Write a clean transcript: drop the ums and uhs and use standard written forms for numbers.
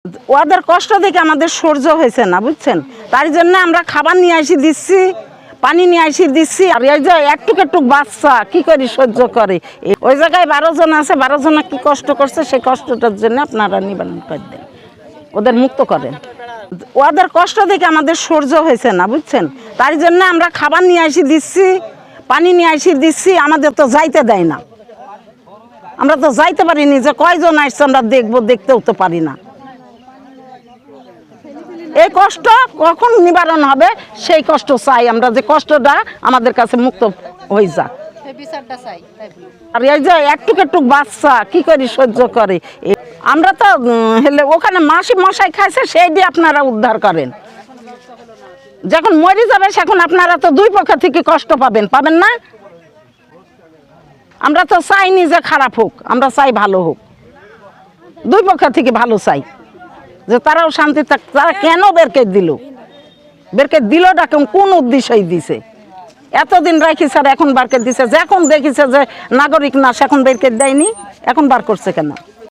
ওদের কষ্ট দেখে আমাদের সহ্য হয়েছে না, বুঝছেন? তার জন্য আমরা খাবার নিয়ে আসি দিচ্ছি, পানি নিয়ে আসি দিচ্ছি। আর এই যে একটুক একটুক বাচ্চা কি করে সহ্য করে? ওই জায়গায় 12 জন আছে, 12 জন কি কষ্ট করছে, সেই কষ্টটার জন্য আপনারা নিবারণ করে দেন, ওদের মুক্ত করেন। ওদের কষ্ট দেখে আমাদের সহ্য হয়েছে না, বুঝছেন? তার জন্য আমরা খাবার নিয়ে আসি দিচ্ছি, পানি নিয়ে আসি দিচ্ছি। আমাদের তো যাইতে দেয় না, আমরা তো যাইতে পারিনি। যে কয়জন আসছে আমরা দেখবো, দেখতেও তো পারি না। এই কষ্ট কখন নিবারণ হবে সেই কষ্ট চাই আমরা, যে কষ্টটা আমাদের কাছে মুক্ত হয়ে যাক। আর এই যে একটুক একটুক বাচ্চা কি করে সহ্য করে? আমরা তো হেলে ওখানে মাসি মশাই খাইছে, সেই দিয়ে আপনারা উদ্ধার করেন। যখন মরে যাবে সেখন আপনারা তো দুই পক্ষ থেকে কষ্ট পাবেন, পাবেন না? আমরা তো চাইনি যে খারাপ হোক, আমরা চাই ভালো হোক, দুই পক্ষ থেকে ভালো চাই, যে তারাও শান্তি থাক। তারা কেন বেরকে দিলটা কোন উদ্দেশ্যই দিছে? এতদিন রাখি স্যার, এখন বারকে দিছে। যখন দেখিছে যে নাগরিক না, সেখন বেরকে দেয়নি, এখন বার করছে কেন?